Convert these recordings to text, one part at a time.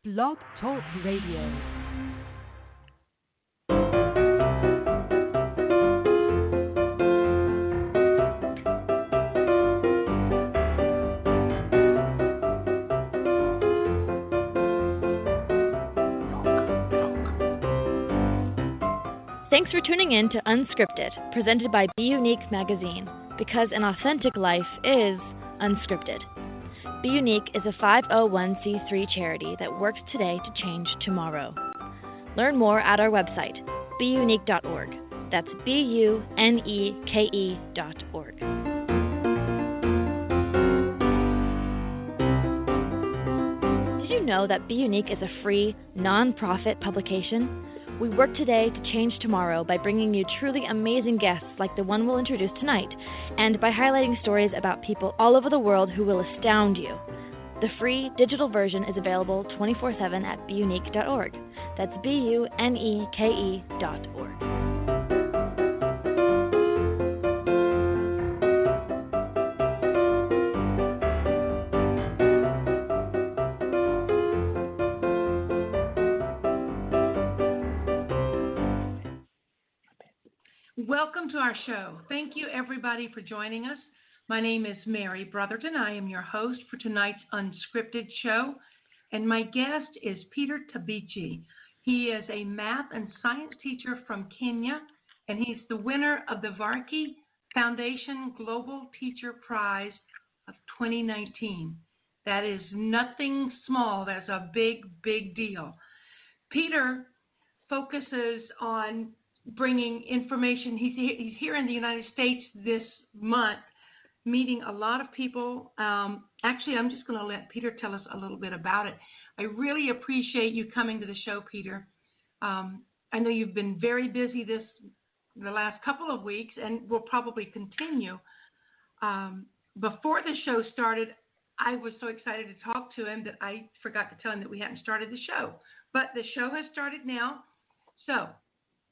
Blog Talk Radio. Thanks for tuning in to Unscripted, presented by Be Unique Magazine, because an authentic life is unscripted. Be Unique is a 501c3 charity that works today to change tomorrow. Learn more at our website, beunique.org. That's BUNEKE.org. Did you know that Be Unique is a free, non-profit publication? We work today to change tomorrow by bringing you truly amazing guests like the one we'll introduce tonight, and by highlighting stories about people all over the world who will astound you. The free digital version is available 24/7 at beunique.org. That's BUNEKE.org. Welcome to our show. Thank you, everybody, for joining us. My name is Mary Brotherton. I am your host for tonight's Unscripted show, and my guest is Peter Tabichi. He is a math and science teacher from Kenya, and he's the winner of the Varkey Foundation Global Teacher Prize of 2019. That is nothing small. That's a big, big deal. Peter focuses on bringing information. He's here in the United States this month, meeting a lot of people. Actually, I'm just going to let Peter tell us a little bit about it. I really appreciate you coming to the show, Peter. I know you've been very busy the last couple of weeks, and will probably continue. Before the show started, I was so excited to talk to him that I forgot to tell him that we hadn't started the show. But the show has started now. So,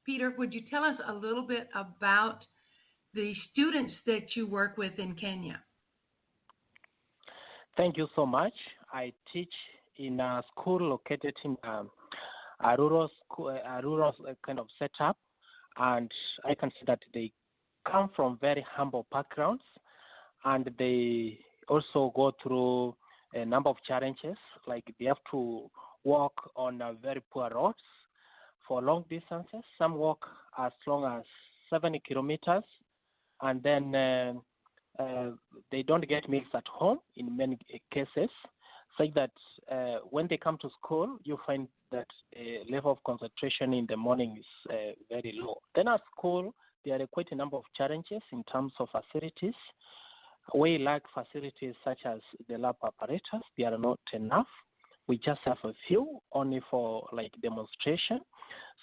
Peter, would you tell us a little bit about the students that you work with in Kenya? Thank you so much. I teach in a school located in a rural kind of setup, and I can see that they come from very humble backgrounds, and they also go through a number of challenges, like they have to walk on very poor roads for long distances. Some walk as long as 70 kilometers, and then they don't get meals at home in many cases, such that when they come to school, you find that level of concentration in the morning is very low. Then at school, there are quite a number of challenges in terms of facilities. We lack facilities such as the lab apparatus. They are not enough. We just have a few only for like demonstration.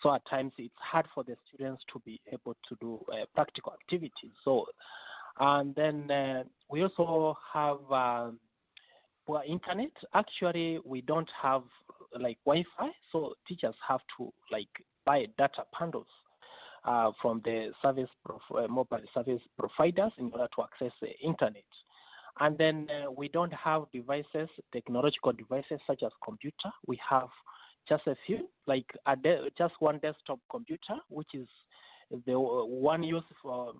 So at times it's hard for the students to be able to do practical activities. So, and then we also have poor internet. Actually, we don't have like Wi-Fi, so teachers have to like buy data bundles from the mobile service providers in order to access the internet. And then we don't have devices, technological devices such as computer. We have just a few, like just one desktop computer, which is the one used for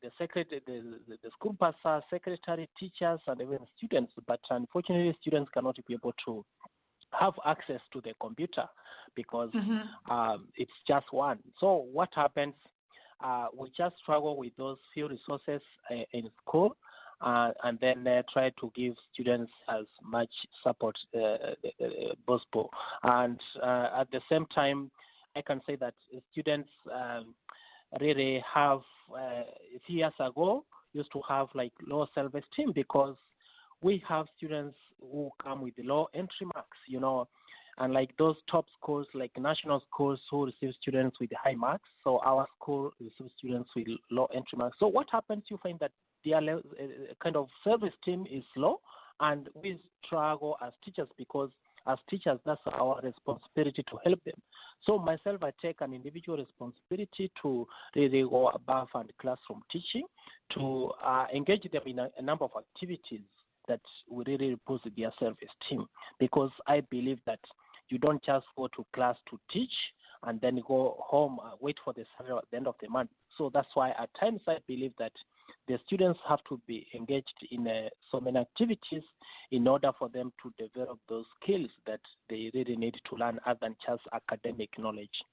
the school pastor, secretary, teachers, and even students. But unfortunately, students cannot be able to have access to the computer because it's just one. So what happens? We just struggle with those few resources in school. And then try to give students as much support possible. And at the same time, I can say that students really have, a few years ago, used to have like low self-esteem because we have students who come with low entry marks, you know, and like those top schools, like national schools who receive students with high marks. So our school receives students with low entry marks. So what happens, you find that their kind of self-esteem is low, and we struggle as teachers because as teachers, that's our responsibility to help them. So myself, I take an individual responsibility to really go above and classroom teaching, to engage them in a number of activities that will really boost their self-esteem, because I believe that You don't just go to class to teach and then go home, wait for the salary at the end of the month. So that's why at times I believe that the students have to be engaged in so many activities in order for them to develop those skills that they really need to learn other than just academic knowledge.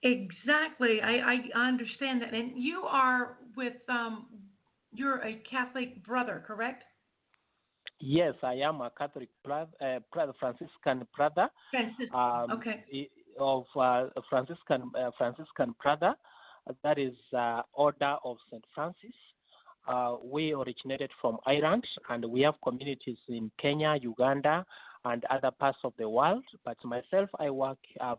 Exactly. I understand that. And you are with, you're a Catholic brother, correct? Yes, I am a Catholic brother, Franciscan brother. Okay. Of Franciscan brother. That is Order of St. Francis. We originated from Ireland, and we have communities in Kenya, Uganda, and other parts of the world. But myself, I've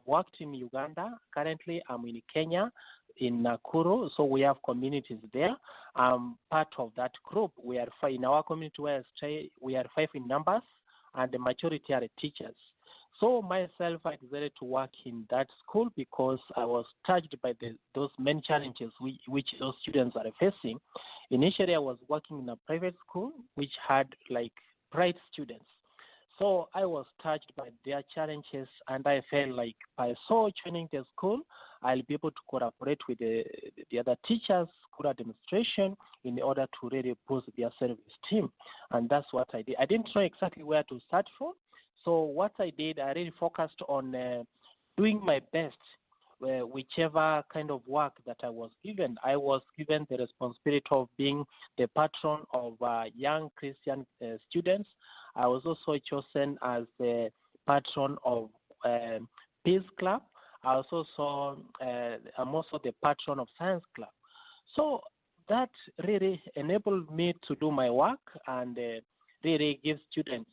worked in Uganda. Currently, I'm in Kenya, in Nakuru, so we have communities there. I'm part of that group. We are five in our community where I stay. We are 5 in numbers, and the majority are teachers. So myself, I decided to work in that school because I was touched by those many challenges which those students are facing. Initially, I was working in a private school which had like bright students. So I was touched by their challenges, and I felt like by joining the school, I'll be able to collaborate with the other teachers, school administration, in order to really boost their self-esteem. And that's what I did. I didn't know exactly where to start from. So what I did, I really focused on doing my best, whichever kind of work that I was given. I was given the responsibility of being the patron of young Christian students. I was also chosen as the patron of Peace Club. I'm also the patron of Science Club. So that really enabled me to do my work and really give students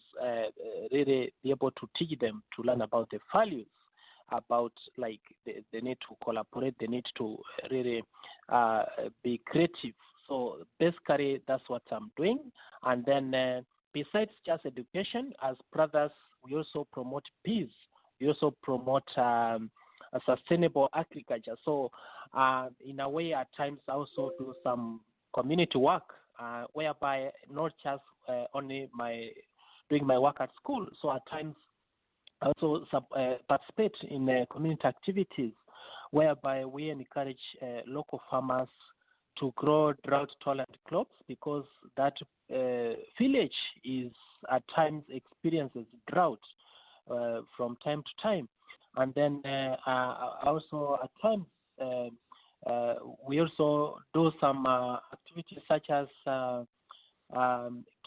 really be able to teach them to learn about the values, about like they need to collaborate, they need to really be creative. So basically that's what I'm doing. And then besides just education, as brothers, we also promote peace. We also promote a sustainable agriculture. So in a way, at times I also do some community work, whereby not just only doing my work at school. So at times I also participate in community activities, whereby we encourage local farmers to grow drought-tolerant crops because that village is at times experiences drought from time to time. And then also at times we also do some activities such as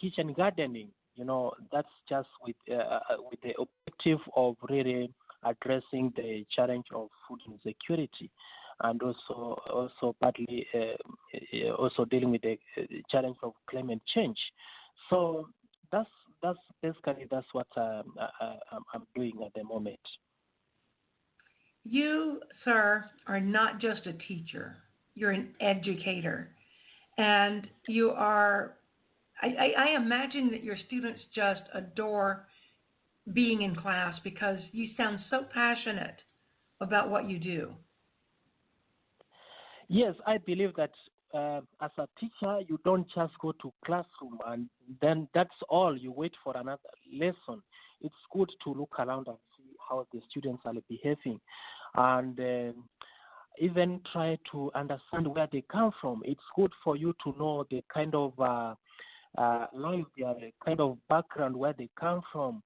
kitchen gardening. You know, that's just with the objective of really addressing the challenge of food insecurity, and also partly also dealing with the challenge of climate change. So that's basically what I'm doing at the moment. You, sir, are not just a teacher. You're an educator. And you are, I imagine that your students just adore being in class because you sound so passionate about what you do. Yes, I believe that as a teacher, you don't just go to classroom and then that's all. You wait for another lesson. It's good to look around and see how the students are behaving, and even try to understand where they come from. It's good for you to know the kind of life, the kind of background where they come from,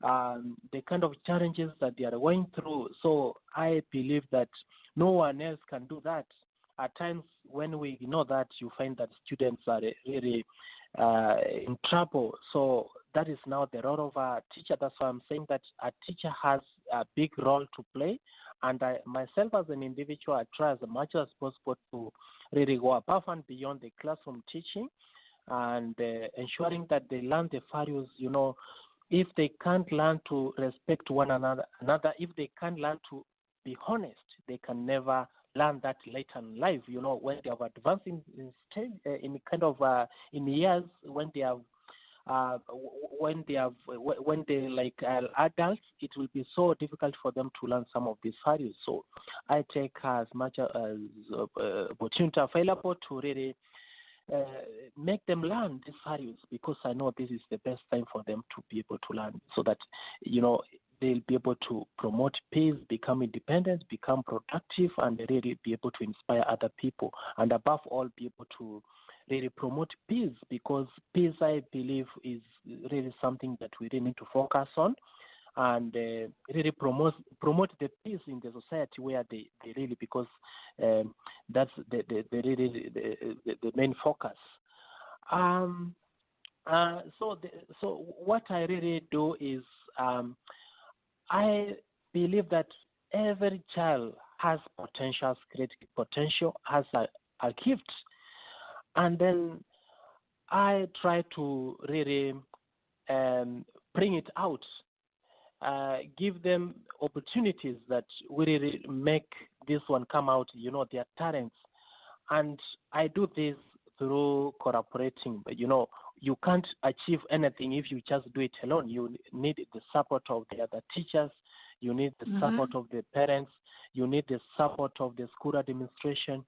the kind of challenges that they are going through. So I believe that no one else can do that. At times when we know that, you find that students are really in trouble. So that is now the role of a teacher. That's why I'm saying that a teacher has a big role to play. And I, myself as an individual, I try as much as possible to really go above and beyond the classroom teaching and ensuring that they learn the values. You know, if they can't learn to respect one another, if they can't learn to be honest, they can never learn that later in life. You know, when they have advanced in years, when they have like adults, it will be so difficult for them to learn some of these values. So I take as much as opportunity available to really make them learn these values, because I know this is the best time for them to be able to learn, so that, they'll be able to promote peace, become independent, become productive, and really be able to inspire other people. And above all, be able to really promote peace, because peace, I believe, is really something that we really need to focus on, and really promote the peace in the society where they really, because that's the main focus. So what I really do is, I believe that every child has potential, great potential, has a gift, and then I try to really bring it out, give them opportunities that will really make this one come out, their talents. And I do this through cooperating. But, you can't achieve anything if you just do it alone. You need the support of the other teachers. You need the support of the parents. You need the support of the school administration.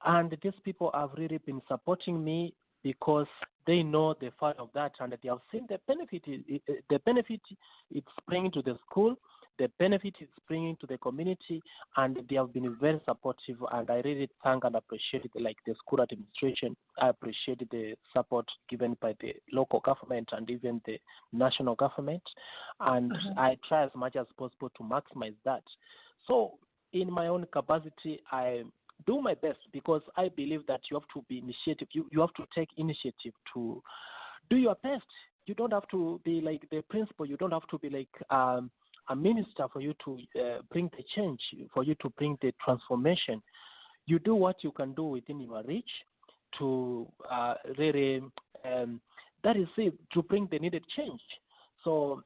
And these people have really been supporting me because they know the fact of that, and they have seen the benefit. The benefit it's bringing to the school, the benefit it's bringing to the community, and they have been very supportive. And I really thank and appreciate it, like the school administration. I appreciate the support given by the local government and even the national government, and I try as much as possible to maximize that. So, in my own capacity, I do my best, because I believe that you have to be initiative. You have to take initiative to do your best. You don't have to be like the principal. You don't have to be like a minister for you to bring the change, for you to bring the transformation. You do what you can do within your reach to really, that is it, to bring the needed change. So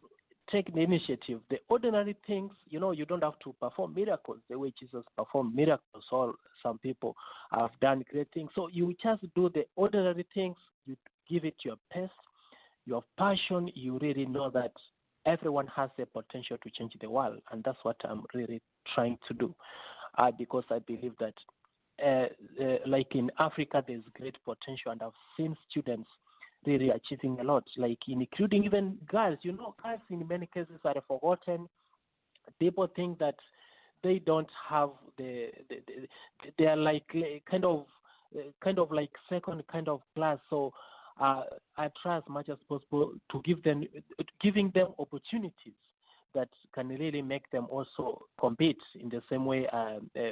take the initiative. The ordinary things, you don't have to perform miracles the way Jesus performed miracles, or some people have done great things. So you just do the ordinary things. You give it your best, your passion. You really know that everyone has the potential to change the world, and that's what I'm really trying to do, because I believe that like in Africa, there's great potential, and I've seen students really achieving a lot, like including even girls. Girls in many cases are forgotten. People think that they don't have they are like kind of like second kind of class. So I try as much as possible to giving them opportunities that can really make them also compete in the same way,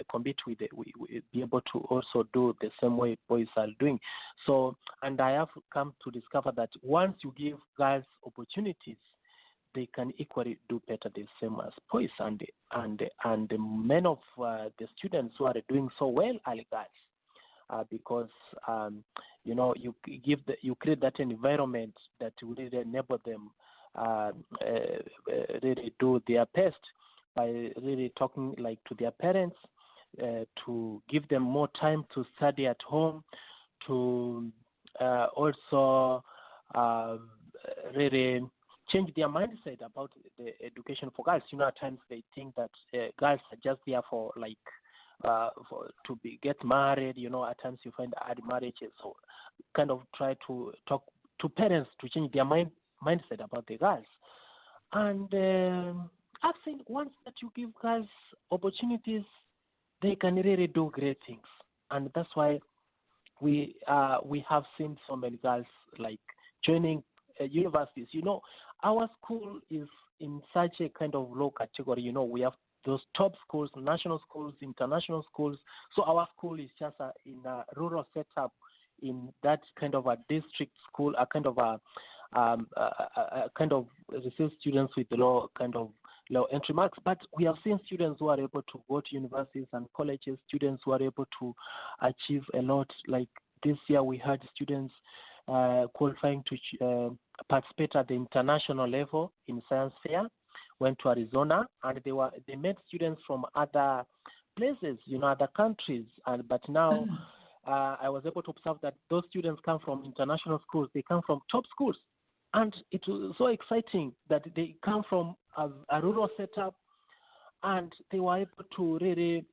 compete with be able to also do the same way boys are doing. So, and I have come to discover that once you give girls opportunities, they can equally do better the same as boys. And many of the students who are doing so well are girls, because you create that environment that will really enable them really do their best by really talking like to their parents, to give them more time to study at home, to also really change their mindset about the education for girls. At times they think that girls are just there for like get married. At times you find early marriages. So kind of try to talk to parents to change their mindset about the girls. And I think once that you give girls opportunities, they can really do great things. And that's why we have seen so many girls like joining universities. Our school is in such a kind of low category. We have those top schools, national schools, international schools. So our school is just in a rural setup, in that kind of a district school, a kind of receive students with low entry marks. But we have seen students who are able to go to universities and colleges, students who are able to achieve a lot. Like this year, we had students qualifying to participate at the international level in science fair. Went to Arizona, and they met students from other places, other countries. But now I was able to observe that those students come from international schools. They come from top schools. And it was so exciting that they come from a rural setup, and they were able to really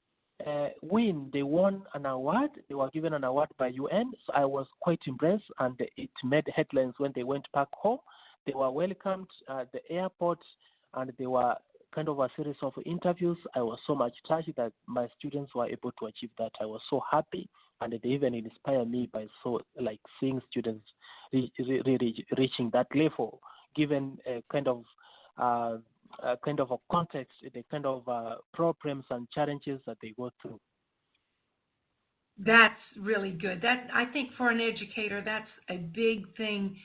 win. They won an award. They were given an award by UN. So I was quite impressed, and it made headlines when they went back home. They were welcomed at the airport, and they were kind of a series of interviews. I was so much touched that my students were able to achieve that. I was so happy, and they even inspired me by seeing students reaching that level, given a kind of a context, the kind of problems and challenges that they go through. That's really good. That, I think, for an educator, that's a big thing,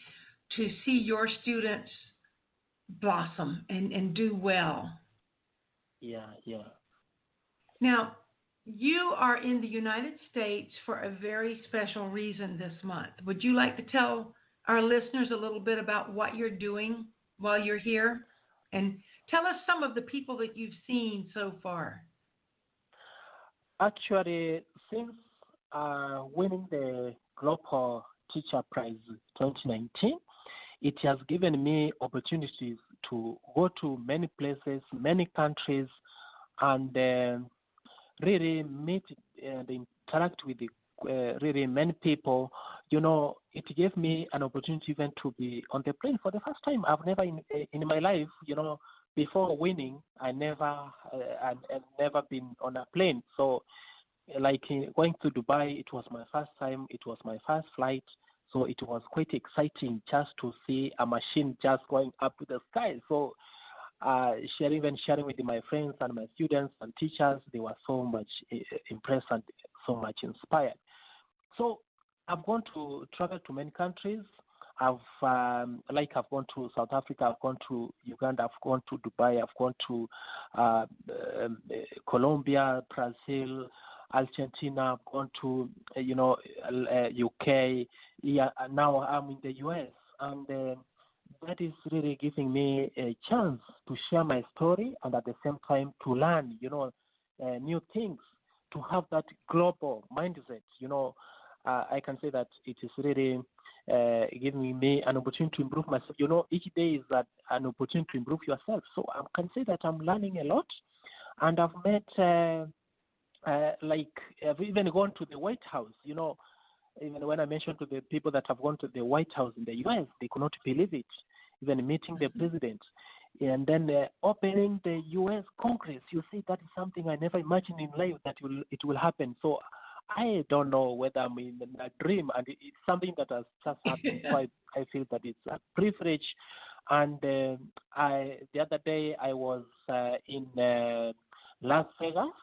to see your students blossom and do well. Yeah. Now, you are in the United States for a very special reason this month. Would you like to tell our listeners a little bit about what you're doing while you're here? And tell us some of the people that you've seen so far. Actually, since winning the Global Teacher Prize 2019, it has given me opportunities to go to many places, many countries, and really meet and interact with really many people. It gave me an opportunity even to be on the plane for the first time. I've never in my life, before winning, I've never been on a plane. So, like going to Dubai, it was my first time. It was my first flight. So it was quite exciting just to see a machine just going up to the sky. So sharing with my friends and my students and teachers, they were so much impressed and so much inspired. So I've gone to travel to many countries. I've gone to South Africa, I've gone to Uganda, I've gone to Dubai, I've gone to Colombia, Brazil, Argentina, I've gone to UK. Yeah, now I'm in the US, and that is really giving me a chance to share my story, and at the same time to learn, new things, to have that global mindset. I can say that it is really giving me an opportunity to improve myself. Each day is an opportunity to improve yourself. So I can say that I'm learning a lot, and I've met. I've even gone to the White House. Even when I mentioned to the people that have gone to the White House in the U.S., they could not believe it. Even meeting the president, and then opening the U.S. Congress. You see, that is something I never imagined in life that it will happen. So I don't know whether I'm in a dream, and it's something that has just happened. So I feel that it's a privilege. And the other day I was in Las Vegas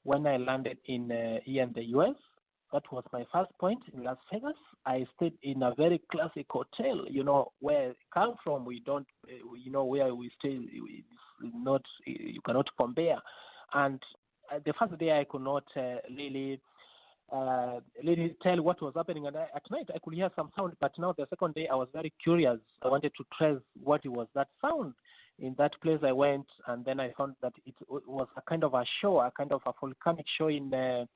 when I landed here in the U.S. That was my first point in Las Vegas. I stayed in a very classic hotel, where I come from. We don't, where we stay, it's not, you cannot compare. And the first day I could not really tell what was happening. And at night I could hear some sound, but now the second day I was very curious. I wanted to trace what it was that sound. In that place I went, and then I found that it was a kind of a show, a kind of a volcanic show in Las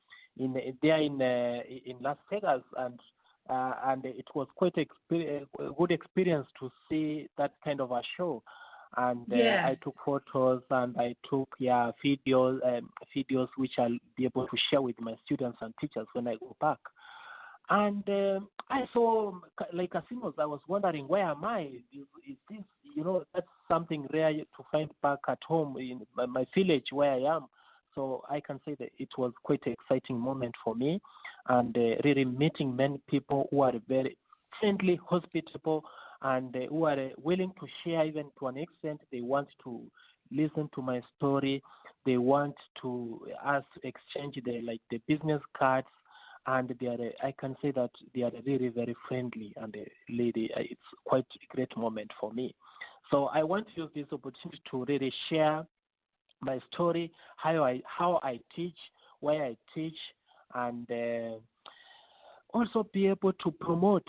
Vegas, and it was quite a good experience to see that kind of a show. And I took photos, and I took videos which I'll be able to share with my students and teachers when I go back. And I saw like casinos. I was wondering, where am I? Is this, that's something rare to find back at home in my village where I am. So I can say that it was quite an exciting moment for me, and really meeting many people who are very friendly, hospitable, and who are willing to share even to an extent. They want to listen to my story. They want to exchange the business cards, and I can say that they are really very friendly, and it's quite a great moment for me. So I want to use this opportunity to really share my story, how I teach, where I teach, and also be able to promote,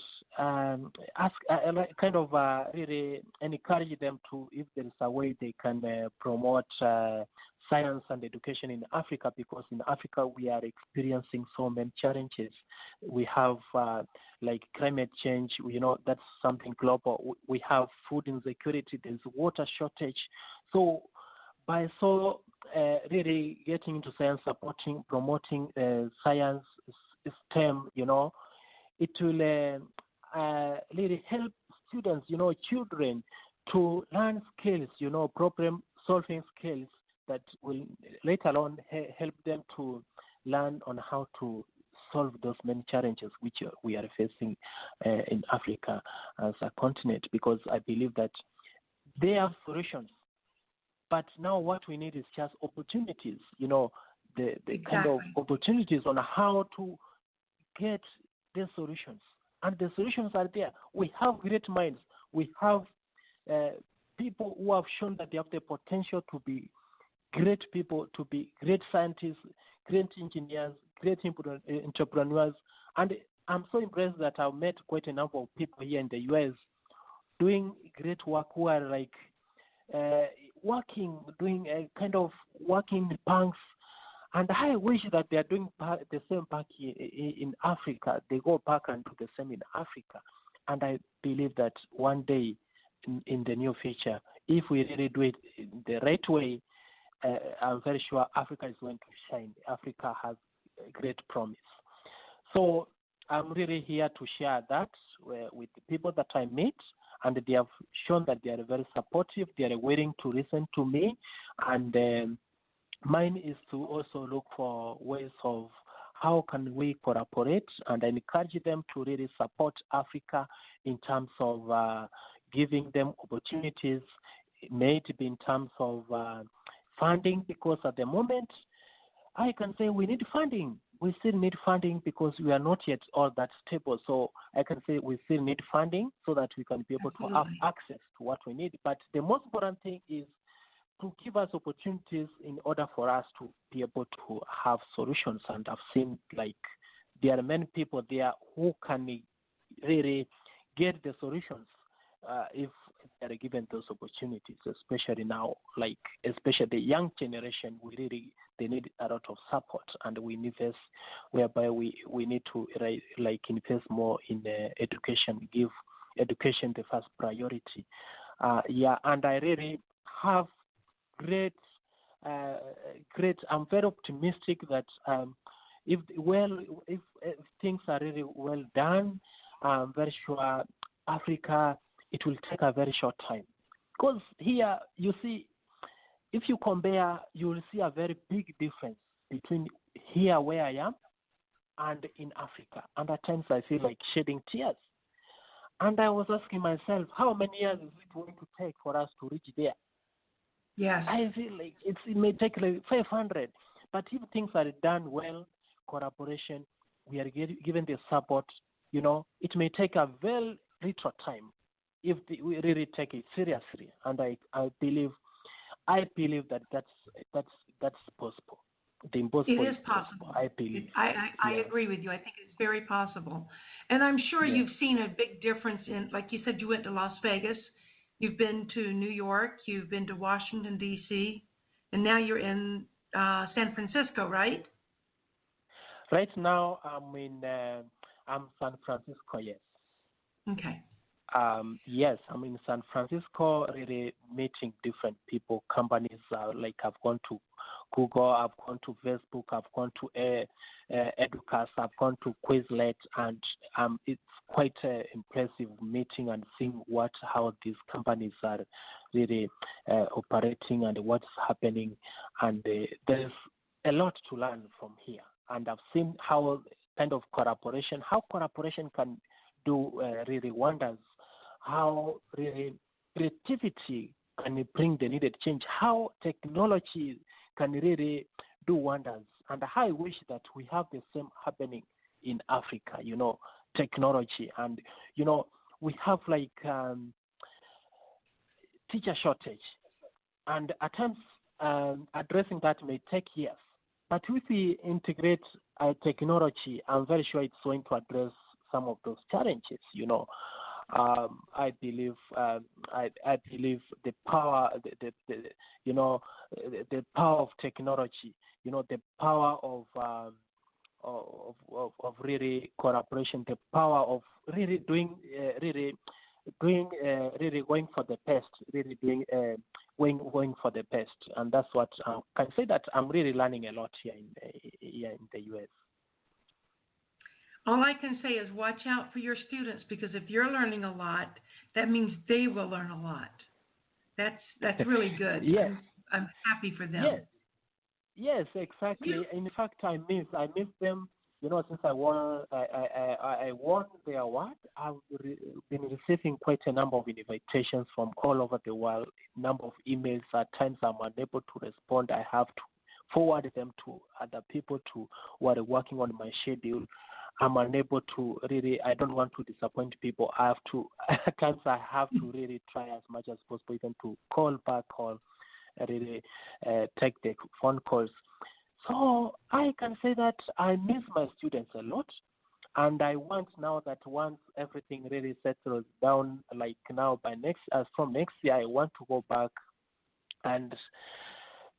really encourage them to, if there is a way they can promote science and education in Africa, because in Africa we are experiencing so many challenges. We have climate change, that's something global. We have food insecurity, there's water shortage. So by really getting into science, supporting, promoting science, STEM, it will really help students, children to learn skills, problem-solving skills that will later on help them to learn on how to solve those many challenges which we are facing in Africa as a continent, because I believe that they have solutions. But now what we need is just opportunities, the Exactly. kind of opportunities on how to get the solutions. And the solutions are there. We have great minds. We have people who have shown that they have the potential to be great people, to be great scientists, great engineers, great entrepreneurs. And I'm so impressed that I've met quite a number of people here in the U.S. doing great work who are like doing a kind of working banks. And I wish that they are doing the same back in Africa. They go back and do the same in Africa. And I believe that one day in the near future, if we really do it the right way, I'm very sure Africa is going to shine. Africa has a great promise. So I'm really here to share that with the people that I meet, and they have shown that they are very supportive. They are willing to listen to me, and mine is to also look for ways of how can we collaborate, and I encourage them to really support Africa in terms of giving them opportunities, may it be in terms of funding, because at the moment I can say we need funding. We still need funding because we are not yet all that stable. So I can say we still need funding so that we can be able to have access to what we need. But the most important thing is to give us opportunities in order for us to be able to have solutions. And I've seen like there are many people there who can really get the solutions if they are given those opportunities, especially now, like especially the young generation, they need a lot of support, and we invest whereby we need to invest more in education, give education the first priority. And I really have great. I'm very optimistic that if things are really well done, I'm very sure Africa, it will take a very short time. Because here, you see, if you compare, you will see a very big difference between here where I am and in Africa. And at times I feel like shedding tears. And I was asking myself, how many years is it going to take for us to reach there? Yes. I feel like it may take like 500. But if things are done well, collaboration, we are given the support, it may take a very little time if we really take it seriously. And I believe that that's possible. The impossible it is possible. I believe. I agree with you. I think it's very possible. And I'm sure you've seen a big difference in, like you said, you went to Las Vegas, you've been to New York, you've been to Washington, D.C., and now you're in San Francisco, right? Right now, I'm San Francisco, yes. Okay. Yes, I'm in San Francisco, really meeting different people, companies. Like I've gone to Google, I've gone to Facebook, I've gone to Educast, I've gone to Quizlet, and it's quite an impressive meeting and seeing how these companies are really operating and what's happening. And there's a lot to learn from here. And I've seen how collaboration can do really wonders, how really creativity can bring the needed change, how technology can really do wonders. And how I wish that we have the same happening in Africa, technology. And, we have like teacher shortage. And at times addressing that may take years. But if we integrate technology, I'm very sure it's going to address some of those challenges. I believe the power, the power of technology. The power of really collaboration. The power of really doing going for the best. Really doing going for the best, and that's what I can say that I'm really learning a lot here in the US. All I can say is watch out for your students, because if you're learning a lot, that means they will learn a lot. That's really good. Yes. I'm happy for them. Yes, exactly. In fact, I miss them. Since I won the award, I've been receiving quite a number of invitations from all over the world. Number of emails. At times, I'm unable to respond. I have to forward them to other people who are working on my schedule. I'm unable to really. I don't want to disappoint people. I have to. At times, I have to really try as much as possible, even to call back or really take the phone calls. So I can say that I miss my students a lot, and I want now that once everything really settles down, like now from next year, I want to go back and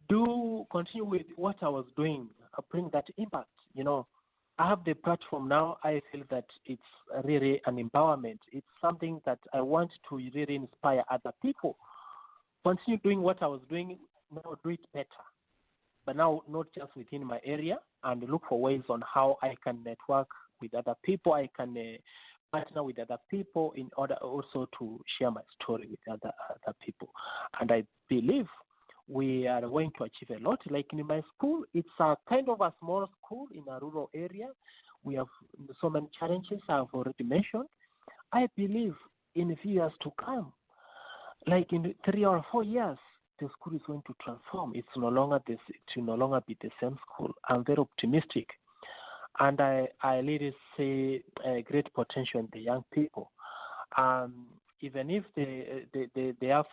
continue with what I was doing, bring that impact. I have the platform now. I feel that it's really an empowerment. It's something that I want to really inspire other people. Continue doing what I was doing, now do it better. But now not just within my area, and look for ways on how I can network with other people. I can partner with other people in order also to share my story with other people. And I believe we are going to achieve a lot. Like in my school, it's a kind of a small school in a rural area. We have so many challenges I've already mentioned. I believe in a few years to come, like in 3 or 4 years, the school is going to transform. It will no longer be the same school. I'm very optimistic, and I really see a great potential in the young people. Even if they have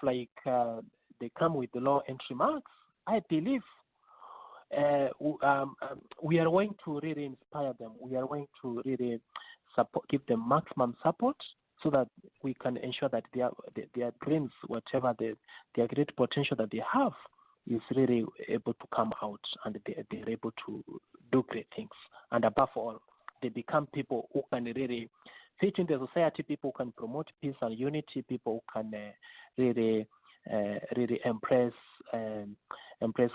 they come with the low entry marks, I believe we are going to really inspire them. We are going to really give them maximum support, so that we can ensure that their dreams, whatever their great potential that they have, is really able to come out, and they're able to do great things. And above all, they become people who can really fit in the society, people who can promote peace and unity, people who can really embrace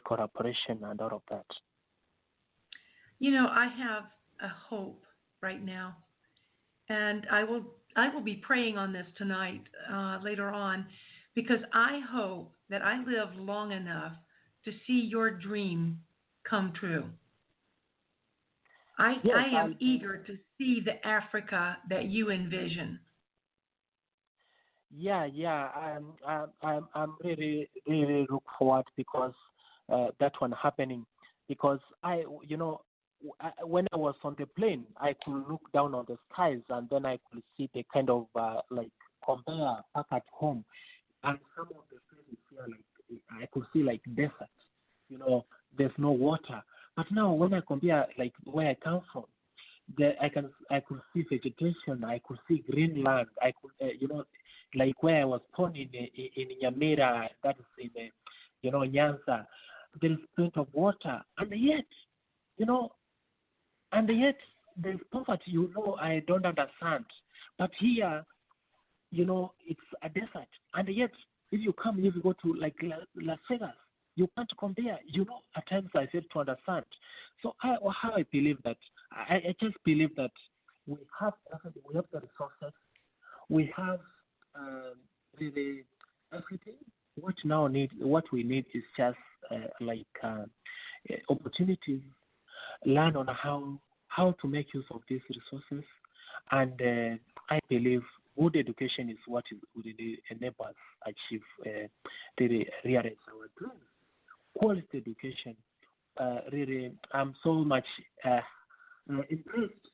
cooperation and all of that. I have a hope right now, and I will be praying on this tonight, later on, because I hope that I live long enough to see your dream come true. I am eager to see the Africa that you envision. Yeah. I'm really look forward because that one happening, because when I was on the plane, I could look down on the skies, and then I could see the kind of conveyor back at home, and some of the places here, I could see desert. There's no water. But now when I compare where I come from, I could see vegetation. I could see green land. I could where I was born in Nyamira, that is in Nyanza. There is plenty of water, and yet there's poverty. I don't understand. But here, it's a desert, and yet if you go to Las Vegas, you can't compare. At times I fail to understand. So how I believe that, I just believe that we have the resources, we have really everything. What we need is just opportunities. Learn on how to make use of these resources, and I believe good education is what would really enable us achieve really realize our dreams. Quality education, really, I'm so much impressed,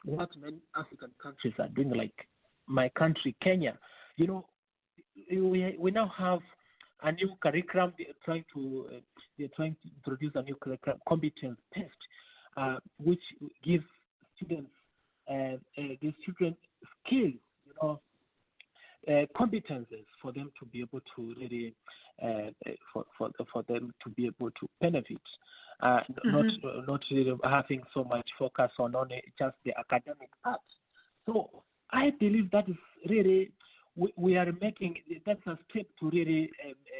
what many African countries are doing, like my country, Kenya. We now have a new curriculum. They're trying to introduce a new curriculum, competence test, which gives students skills, competences for them to be able to really for them to be able to benefit. Not really having so much focus on only just the academic part. So I believe that is really we are making that's a step to really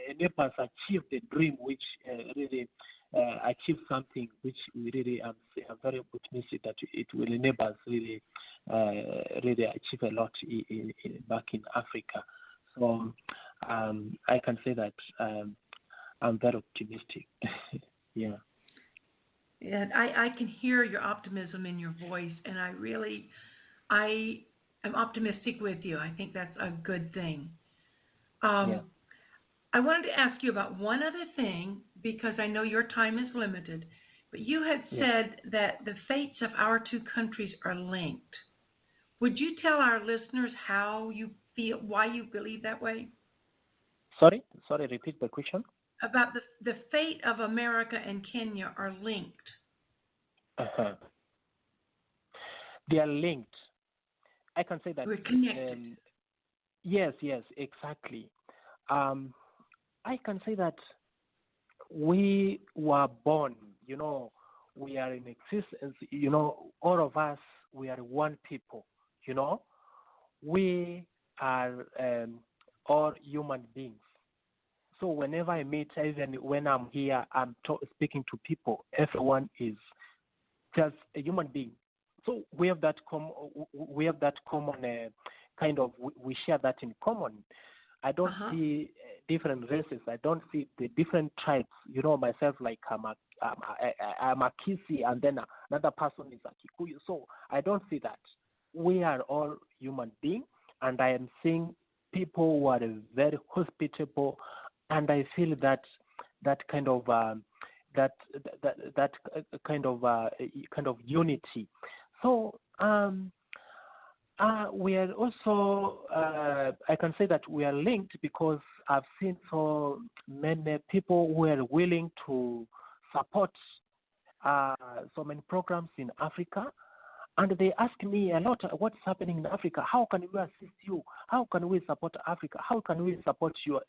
enable us achieve the dream, which really achieve something which we really are very optimistic that it will enable us really really achieve a lot back in Africa. So I can say that I'm very optimistic. Yeah. Yeah, I can hear your optimism in your voice, and I am optimistic with you. I think that's a good thing. Yeah. I wanted to ask you about one other thing because I know your time is limited, but you had said that the fates of our two countries are linked. Would you tell our listeners how you feel, why you believe that way? Sorry, repeat the question. About the fate of America and Kenya are linked. Uh-huh. They are linked. I can say that. We're connected. Yes, exactly. I can say that we were born, we are in existence, all of us, we are one people, we are all human beings. So whenever I meet, even when I'm here, I'm speaking to people, everyone is just a human being. So we have that common kind of, we share that in common. I don't see different races. I don't see the different tribes. Myself, like I'm a Kisi, and then another person is a Kikuyu. So I don't see that. We are all human beings, and I am seeing people who are very hospitable, and I feel that kind of kind of unity. So we are also, I can say that we are linked because I've seen so many people who are willing to support so many programs in Africa. And they ask me a lot, what's happening in Africa? How can we assist you? How can we support Africa? How can we support you,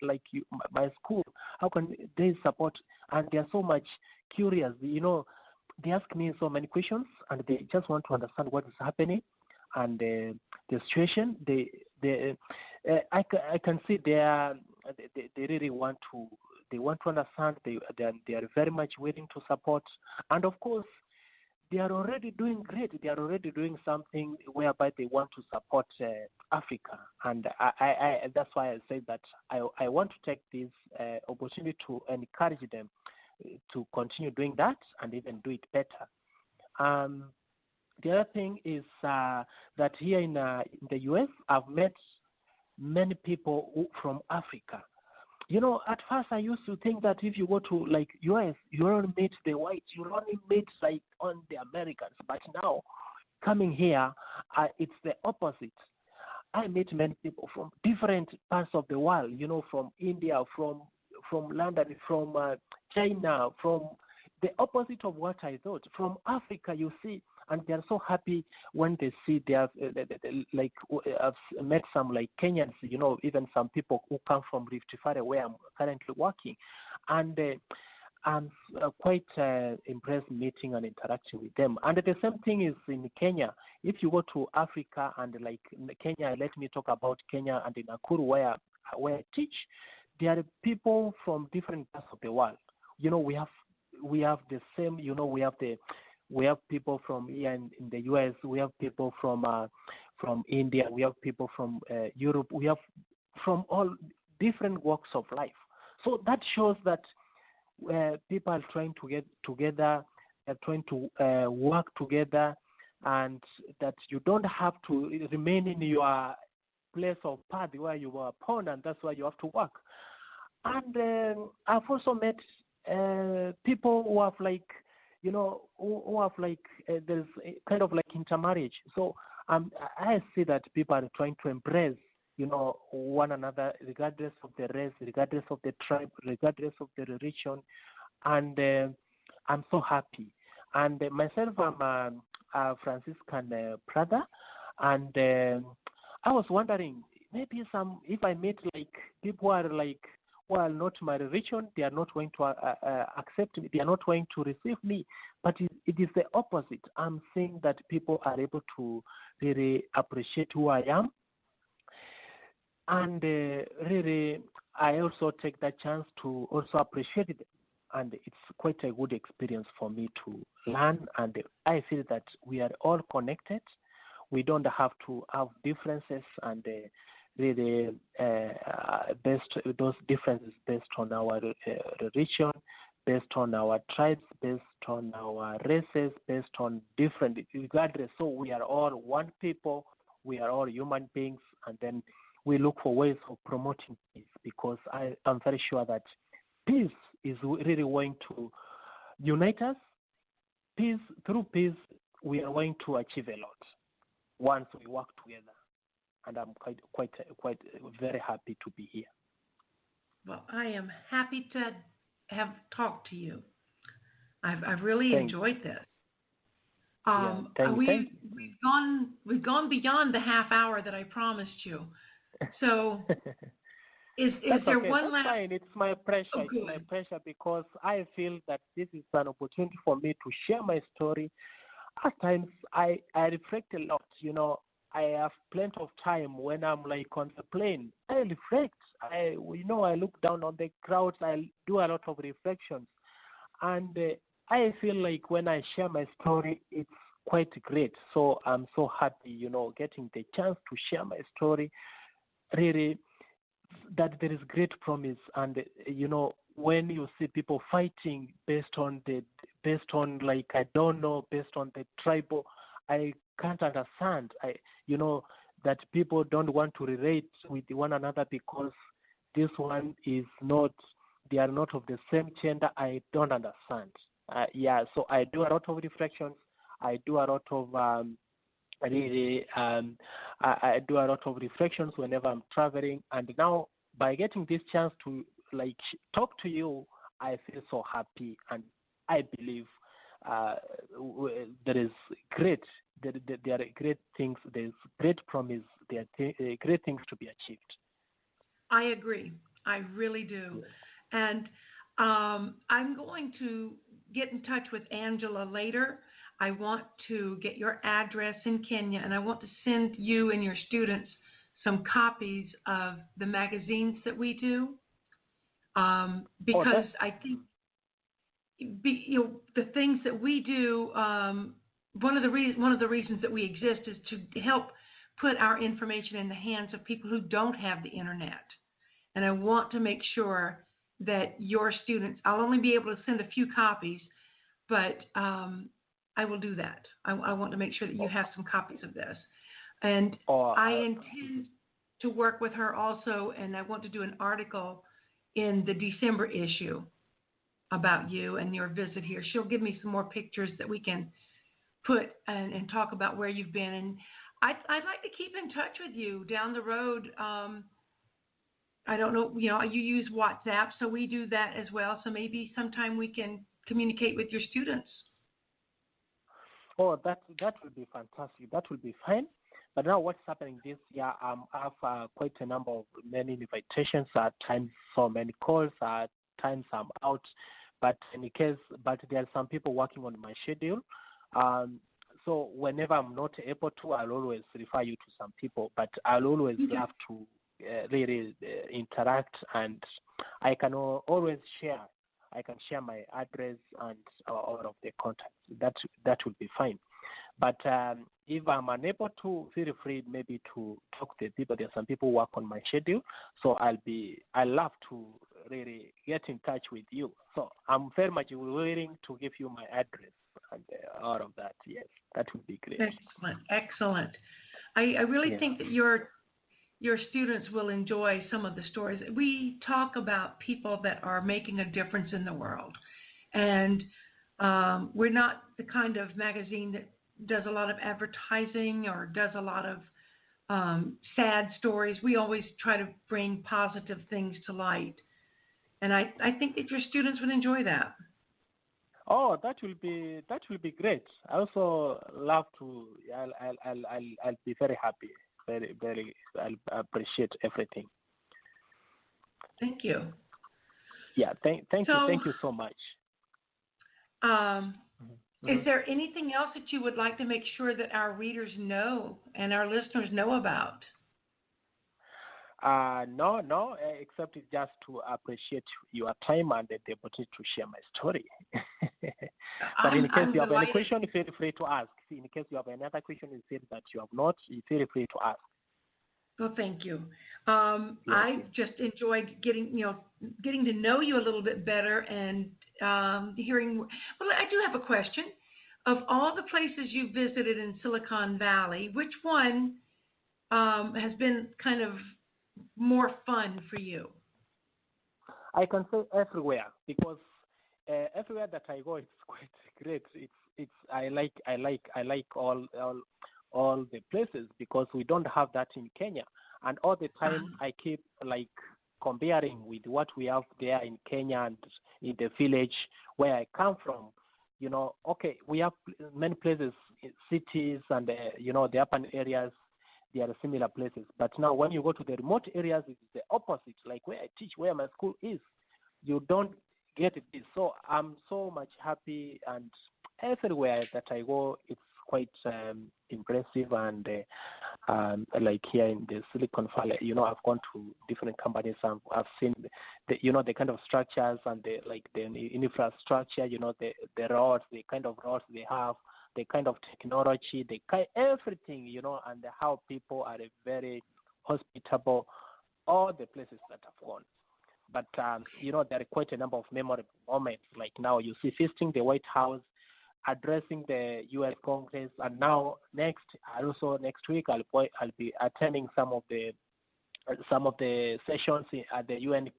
my school? How can they support? And they are so much curious. They ask me so many questions, and they just want to understand what is happening and the situation. I can see they really want to. They want to understand. They are very much willing to support, and of course, they are already doing great. They are already doing something whereby they want to support Africa, and I that's why I say that I want to take this opportunity to encourage them to continue doing that and even do it better. The other thing is that here in the U.S., I've met many people from Africa. At first I used to think that if you go to U.S., you only meet the whites, you only meet on the Americans. But now, coming here, it's the opposite. I meet many people from different parts of the world. From India, from London, from China, from the opposite of what I thought. From Africa, you see, and they are so happy when they see they have, I've met some Kenyans, even some people who come from Rift Valley where I'm currently working. And I'm quite impressed meeting and interacting with them. And the same thing is in Kenya. If you go to Africa and Kenya, let me talk about Kenya and in Nakuru where I teach, there are people from different parts of the world. We have the same, we have people from here in the U.S., we have people from India, we have people from Europe, we have from all different walks of life. So that shows that people are trying to get together, trying to work together, and that you don't have to remain in your place of birth where you were born, and that's why you have to work. And I've also met people who have there's kind of intermarriage. So I see that people are trying to embrace, one another, regardless of the race, regardless of the tribe, regardless of the religion, and I'm so happy. And myself, I'm a Franciscan brother, and I was wondering maybe if I meet people who are not my religion, they are not going to accept me, they are not going to receive me. But it is the opposite. I'm seeing that people are able to really appreciate who I am. And really, I also take that chance to also appreciate it. And it's quite a good experience for me to learn. And I feel that we are all connected. We don't have to have differences and really based those differences based on our religion, based on our tribes, based on our races, based on different regardless. So we are all one people. We are all human beings, and then we look for ways of promoting peace because I am very sure that peace is really going to unite us. Peace through peace, we are going to achieve a lot once we work together. And I'm quite very happy to be here. Well, I am happy to have talked to you. I've really enjoyed this. We've gone beyond the half hour that I promised you. So is there okay. one That's last? Fine. It's my pressure. Oh, it's my pressure because I feel that this is an opportunity for me to share my story. At times I reflect a lot. I have plenty of time when I'm like on the plane. I reflect. I look down on the crowds. I do a lot of reflections, and I feel like when I share my story, it's quite great. So I'm so happy, getting the chance to share my story. Really, that there is great promise, and when you see people fighting based on like I don't know, based on the tribal, I can't understand. That people don't want to relate with one another because this one is not, they are not of the same gender. I don't understand. So I do a lot of reflections. I do a lot of I do a lot of reflections whenever I'm traveling, and now by getting this chance to talk to you, I feel so happy, and I believe there is great. There are great things. There's great promise. There are great things to be achieved. I agree. I really do. And I'm going to get in touch with Angela later. I want to get your address in Kenya, and I want to send you and your students some copies of the magazines that we do, because I think the things that we do. One of the reasons that we exist is to help put our information in the hands of people who don't have the internet. And I want to make sure that your students, I'll only be able to send a few copies, but I will do that. I want to make sure that you have some copies of this. And I intend to work with her also, and I want to do an article in the December issue about you and your visit here. She'll give me some more pictures that we can put and talk about where you've been. And I'd like to keep in touch with you down the road. I don't know, you use WhatsApp, so we do that as well. So maybe sometime we can communicate with your students. Oh, that will be fantastic. That will be fine. But now what's happening this year, I have quite a number of many invitations, at times so many calls, at times I'm out. But there are some people working on my schedule. So whenever I'm not able to, I'll always refer you to some people. But I'll always love to really interact, and I can always share. I can share my address and all of the contacts. That would be fine. But if I'm unable to, feel free maybe to talk to people. There are some people who work on my schedule, so I love to really get in touch with you. So I'm very much willing to give you my address and all of that. Yes, that would be great. Excellent. I really think that your students will enjoy some of the stories. We talk about people that are making a difference in the world, and we're not the kind of magazine that does a lot of advertising or does a lot of sad stories. We always try to bring positive things to light, and I think that your students would enjoy that. Oh, that will be great. I also love to. I'll be very happy. Very, very. I'll appreciate everything. Thank you. Yeah. Thank you so much. Is there anything else that you would like to make sure that our readers know and our listeners know about? No, except it's just to appreciate your time and the opportunity to share my story. But in case you have any question, feel free to ask. In case you have another question, you feel that you have not, you feel free to ask. Well, thank you. I just enjoyed getting to know you a little bit better and hearing. Well, I do have a question. Of all the places you visited in Silicon Valley, which one has been kind of more fun for you? I can say everywhere, because everywhere that I go, it's quite great. I like all the places, because we don't have that in Kenya, and all the time I keep like comparing with what we have there in Kenya and in the village where I come from. Okay, we have many places, cities, and the urban areas. They are similar places, but now when you go to the remote areas, it's the opposite. Like where I teach, where my school is, you don't get this. So I'm so much happy, and everywhere that I go, it's quite impressive. And like here in the Silicon Valley, I've gone to different companies, and I've seen the kind of structures and the infrastructure, the roads, the kind of roads they have, the kind of technology, everything, and how people are very hospitable, all the places that I've gone. But, there are quite a number of memorable moments. Like now you see visiting the White House, addressing the U.S. Congress, and now next week I'll be attending some of the sessions at the UN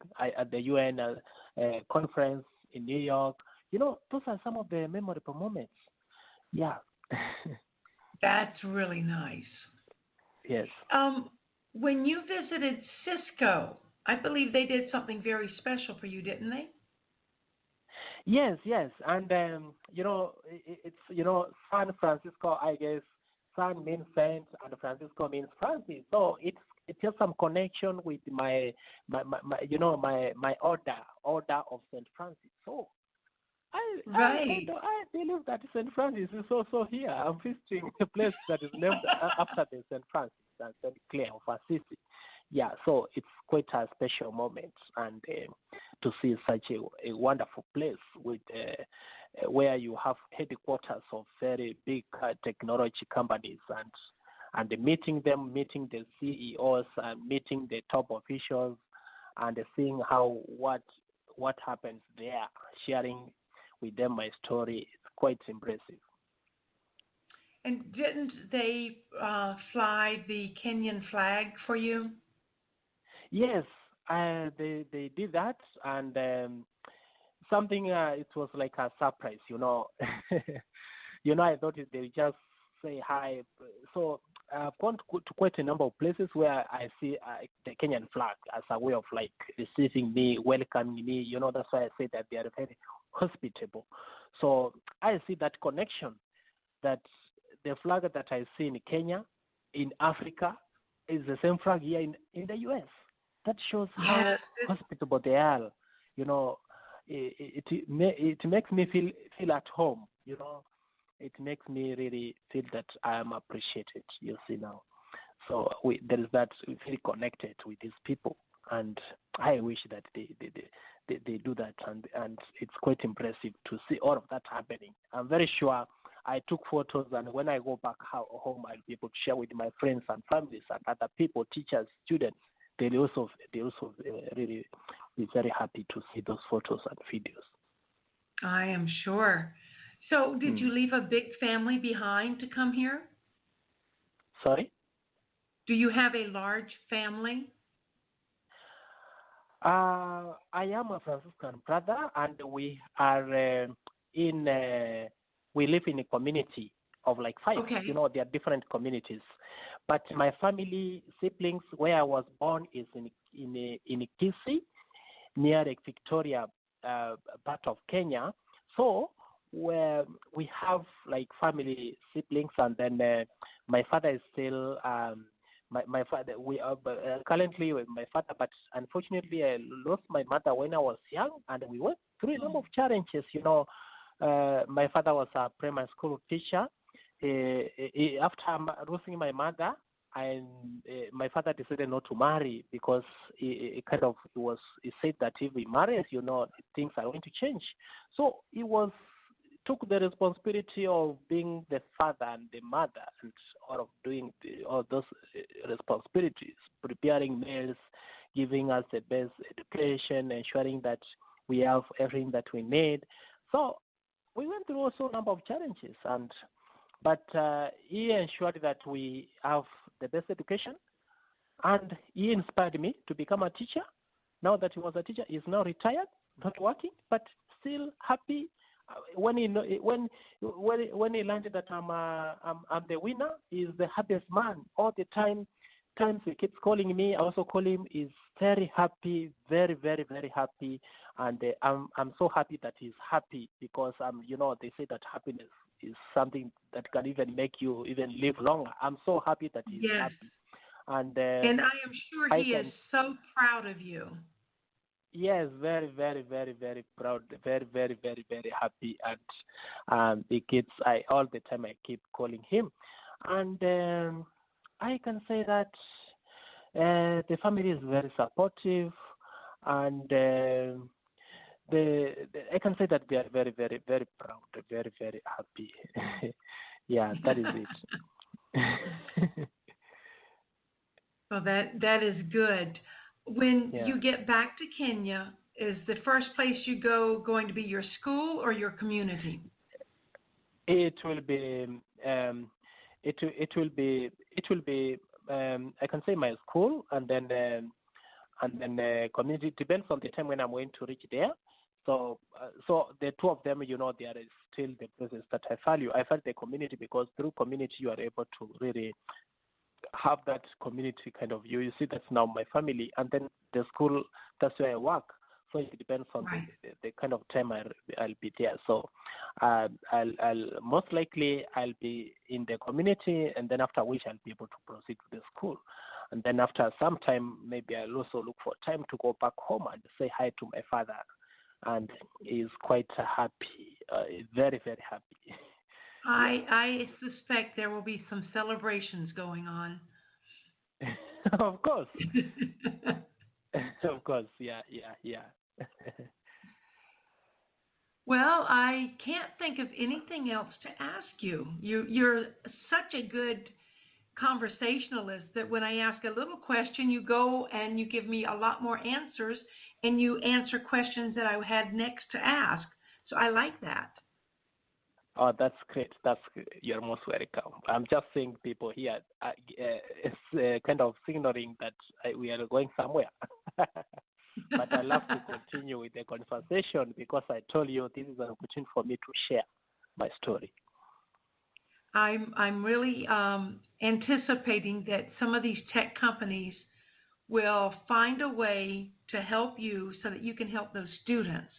conference in New York. Those are some of the memorable moments. Yeah. That's really nice. Yes. When you visited Cisco, I believe they did something very special for you, didn't they? Yes, and it's San Francisco. I guess San means Saint, and Francisco means Francis. So it's just some connection with my order of Saint Francis. So I believe that Saint Francis is also here. I'm visiting a place that is named after the Saint Francis and Saint Clare of Assisi. Yeah, so it's quite a special moment, and to see such a wonderful place with where you have headquarters of very big technology companies, and meeting the CEOs, and meeting the top officials, and seeing what happens there, sharing with them my story. It's quite impressive. And didn't they fly the Kenyan flag for you? Yes, they did that, and something. It was like a surprise, I thought they would just say hi. So I've gone to quite a number of places where I see the Kenyan flag as a way of like receiving me, welcoming me. That's why I say that they are very hospitable. So I see that connection, that the flag that I see in Kenya, in Africa, is the same flag here in the U.S. That shows how hospitable they are. It makes me feel at home. It makes me really feel that I am appreciated. You see now, so there is that, we feel connected with these people, and I wish that they do that, and it's quite impressive to see all of that happening. I'm very sure I took photos, and when I go back home, I'll be able to share with my friends and families and other people, teachers, students. They'll also really be very happy to see those photos and videos. I am sure. So did you leave a big family behind to come here? Sorry? Do you have a large family? I am a Franciscan brother, and we are we live in a community of like 5. Okay. There are different communities. But my family siblings, where I was born, is in Kisii, near Lake Victoria, part of Kenya. So where we have like family siblings, and then my father is still my father. We are currently with my father, but unfortunately I lost my mother when I was young, and we went through a number of challenges. My father was a primary school teacher. After losing my mother, and my father decided not to marry because he said that if he marries, things are going to change. So he took the responsibility of being the father and the mother and all of doing all those responsibilities, preparing meals, giving us the best education, ensuring that we have everything that we need. So we went through also a number of challenges, but he ensured that we have the best education, and he inspired me to become a teacher. Now that he was a teacher, he's now retired, not working, but still happy. When he learned that I'm the winner, he's the happiest man all the time. Times he keeps calling me, I also call him. He's very happy, very, very, very happy, and I'm so happy that he's happy because they say that happiness is something that can even make you even live longer. I'm so happy that he's happy, and I am sure he is so proud of you. Yes, very, very, very, very proud, very, very, very, very happy, and all the time I keep calling him, and I can say that the family is very supportive, and I can say that they are very, very, very proud, very, very happy. Yeah, that is it. Well, that is good. When you get back to Kenya, is the first place you go going to be your school or your community? It will be. It will be. I can say my school, and then community. It depends on the time when I'm going to reach there. So the two of them, they are still the places that I value. I value the community because through community you are able to really have that community kind of view. You see, that's now my family, and then the school, that's where I work. So it depends on the kind of time I'll be there. So I'll most likely I'll be in the community, and then after which I'll be able to proceed to the school. And then after some time, maybe I'll also look for time to go back home and say hi to my father. And he's quite happy, very, very happy. I suspect there will be some celebrations going on. Of course. Of course, yeah. Well, I can't think of anything else to ask you. You're such a good conversationalist that when I ask a little question, you go and you give me a lot more answers, and you answer questions that I had next to ask. So I like that. Oh, that's great. You're most welcome. I'm just seeing people here. It's kind of signaling that we are going somewhere. But I love to continue with the conversation because I told you this is an opportunity for me to share my story. I'm really anticipating that some of these tech companies will find a way to help you so that you can help those students.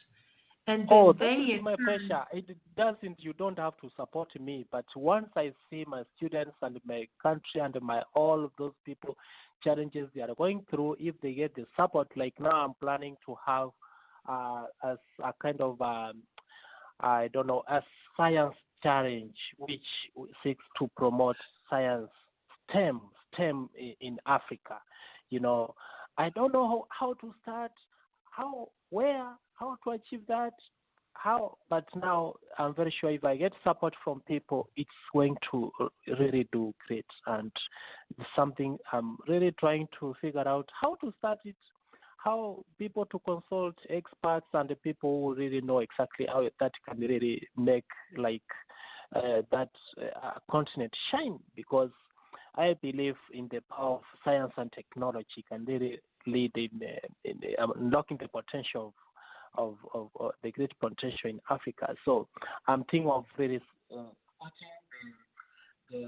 And then that is my pleasure. It doesn't. You don't have to support me. But once I see my students and my country and all of those people challenges they are going through, if they get the support, like now I'm planning to have as a kind of a science challenge which seeks to promote science STEM in Africa. I don't know how to start, how to achieve that, but now I'm very sure if I get support from people, it's going to really do great. And it's something I'm really trying to figure out how to start it, how people to consult experts and the people who really know exactly how that can really make that continent shine, because I believe in the power of science and technology can really lead in unlocking the potential of the great potential in Africa. So I'm thinking of really the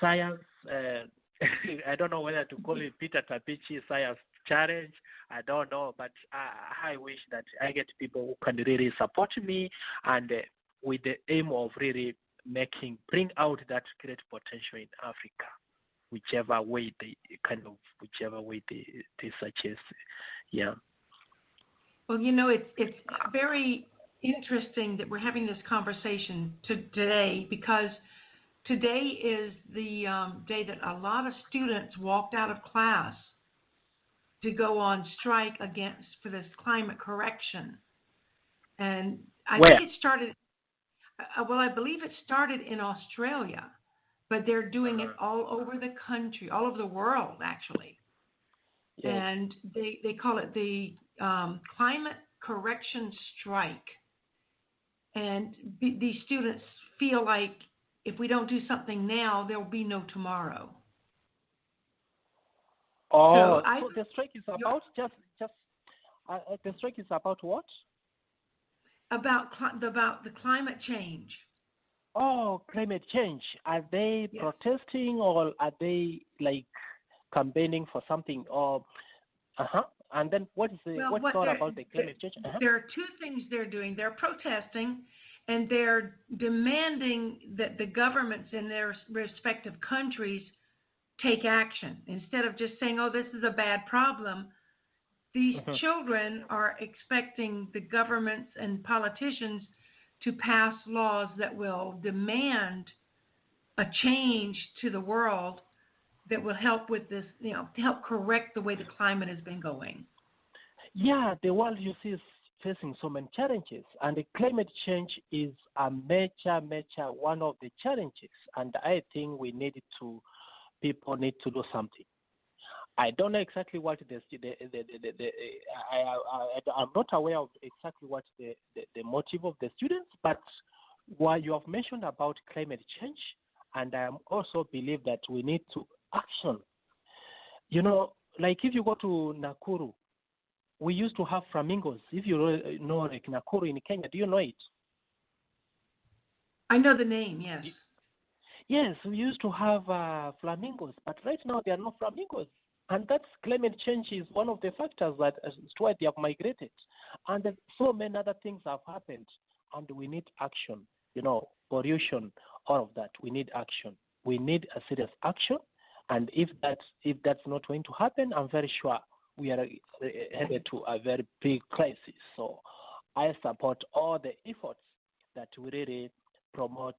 science. I don't know whether to call it Peter Tabichi Science Challenge. I don't know, but I wish that I get people who can really support me, and with the aim of really bring out that great potential in Africa, whichever way they suggest. Yeah. Well, it's very interesting that we're having this conversation today, because today is the day that a lot of students walked out of class to go on strike for this climate correction. And I Where? think it started, I believe it started in Australia, but they're doing it all over the country, all over the world, actually. Yes. And they call it the climate correction strike. And these students feel like if we don't do something now, there will be no tomorrow. Oh, so the strike is about the strike is about what? About the climate change. Oh, climate change. Are they protesting or are they like campaigning for something? Or And then what's thought about the climate change? There are two things they're doing. They're protesting, and they're demanding that the governments in their respective countries take action. Instead of just saying, oh, this is a bad problem, these children are expecting the governments and politicians to pass laws that will demand a change to the world that will help with this, to help correct the way the climate has been going. Yeah, the world, you see, is facing so many challenges, and the climate change is a major one of the challenges, and I think people need to do something. I don't know exactly what I'm not aware of exactly what the motive of the students, but what you have mentioned about climate change, and I also believe that we need to action. Like if you go to Nakuru, we used to have flamingos. If you know, like Nakuru in Kenya, do you know it? I know the name, yes. Yes, we used to have flamingos, but right now there are no flamingos. And that's climate change is one of the factors that is why they have migrated. And so many other things have happened, and we need action. Pollution, all of that. We need action. We need a serious action. And if that's not going to happen, I'm very sure we are headed to a very big crisis. So I support all the efforts that we really promote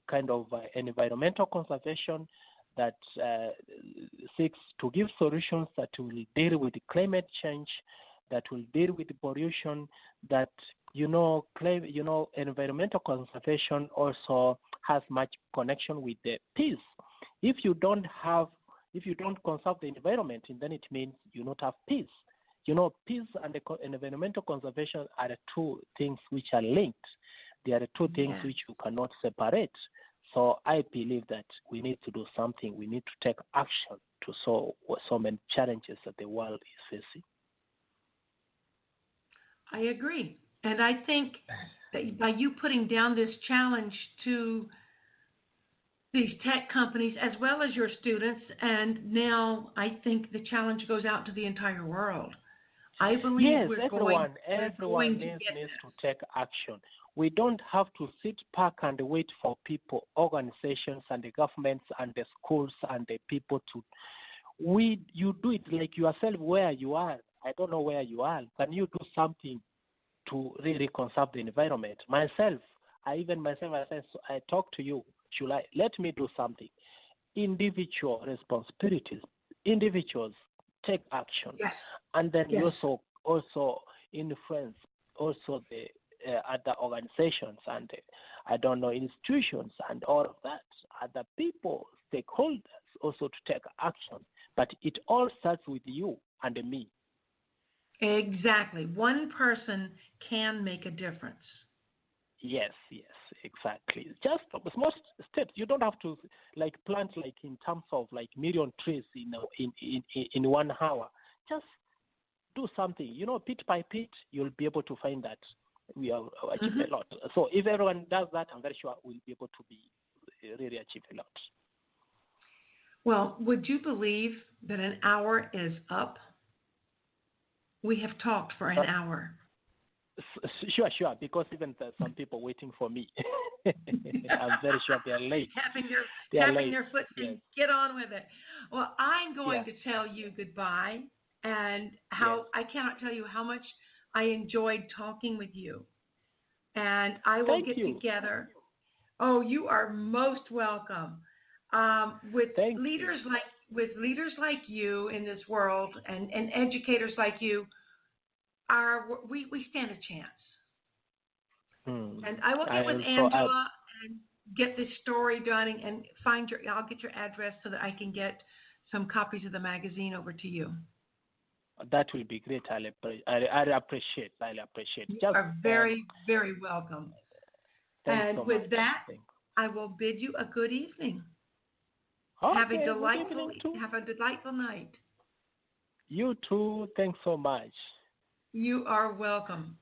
kind of environmental conservation that seeks to give solutions that will deal with climate change, that will deal with pollution, that environmental conservation also has much connection with the peace. If you don't conserve the environment, then it means you not have peace. Peace and environmental conservation are the two things which are linked. They are the two things which you cannot separate. So I believe that we need to do something. We need to take action to solve so many challenges that the world is facing. I agree. And I think that by you putting down this challenge to these tech companies as well as your students, and now I think the challenge goes out to the entire world. I believe everyone needs to take action. We don't have to sit back and wait for people, organizations, and the governments, and the schools, and the people to. You do it like yourself where you are. I don't know where you are. Can you do something to really conserve the environment? I talk to you. Let me do something. Individual responsibilities. Individuals take action, and then you also influence also the other organizations and institutions and all of that, other people, stakeholders also to take action. But it all starts with you and me. Exactly. One person can make a difference. Yes, exactly. Just small steps. You don't have to plant in terms of million trees in 1 hour. Just do something. Bit by bit, you'll be able to find that we have achieved a lot. So if everyone does that, I'm very sure we'll be able to really achieve a lot. Well, would you believe that an hour is up? We have talked for an hour. Sure, because even some people waiting for me. I'm very sure they're late. Tapping their foot saying, get on with it. Well, I'm going to tell you goodbye, and I cannot tell you how much I enjoyed talking with you. And I will get together Oh, you are most welcome. With Thank leaders you. like you in this world and educators like you, we stand a chance. And I will I get with also I, Angela and get this story done and I'll get your address so that I can get some copies of the magazine over to you. that will be great. I appreciate. You Just are very, very welcome. thanks And so with much. that, Thanks. I will bid you a good evening. Okay, Have a good delightful evening too. night. You too. Thanks so much. You are welcome.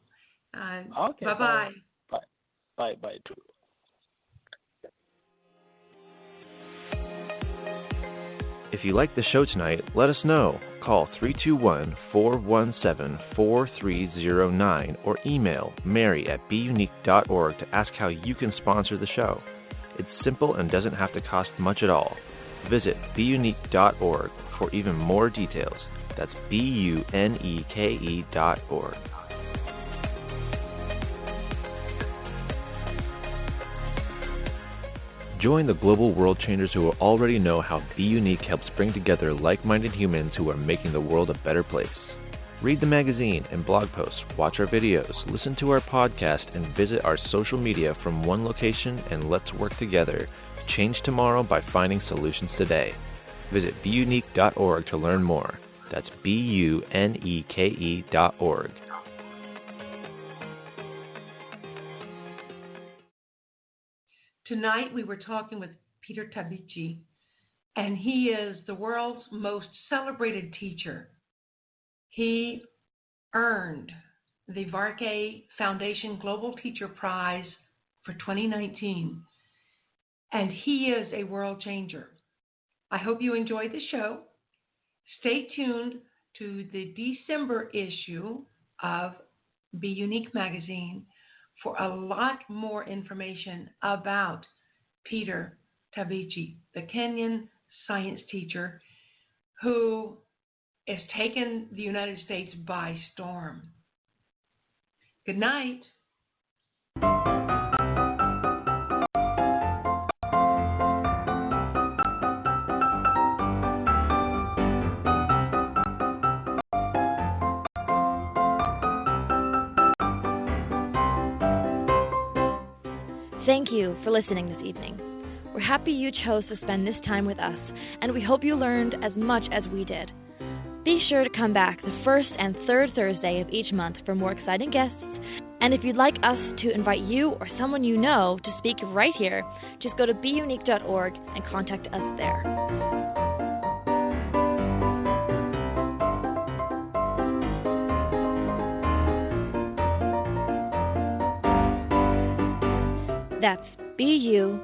Okay, Bye-bye. Bye too. If you like the show tonight, let us know. Call 321-417-4309 or email mary@beunique.org to ask how you can sponsor the show. It's simple and doesn't have to cost much at all. Visit beunique.org for even more details. That's BUNEKE.org. Join the global world changers who already know how Be Unique helps bring together like-minded humans who are making the world a better place. Read the magazine and blog posts, watch our videos, listen to our podcast, and visit our social media from one location, and let's work together to change tomorrow by finding solutions today. Visit beunique.org to learn more. That's BUNEKE.org. Tonight we were talking with Peter Tabichi, and he is the world's most celebrated teacher. He earned the Varkey Foundation Global Teacher Prize for 2019, and he is a world changer. I hope you enjoyed the show. Stay tuned to the December issue of Be Unique magazine for a lot more information about Peter Tabichi, the Kenyan science teacher who has taken the United States by storm. Good night. Thank you for listening this evening. We're happy you chose to spend this time with us, and we hope you learned as much as we did. Be sure to come back the first and third Thursday of each month for more exciting guests, and if you'd like us to invite you or someone you know to speak right here, just go to beunique.org and contact us there. That's BUNEKE.org.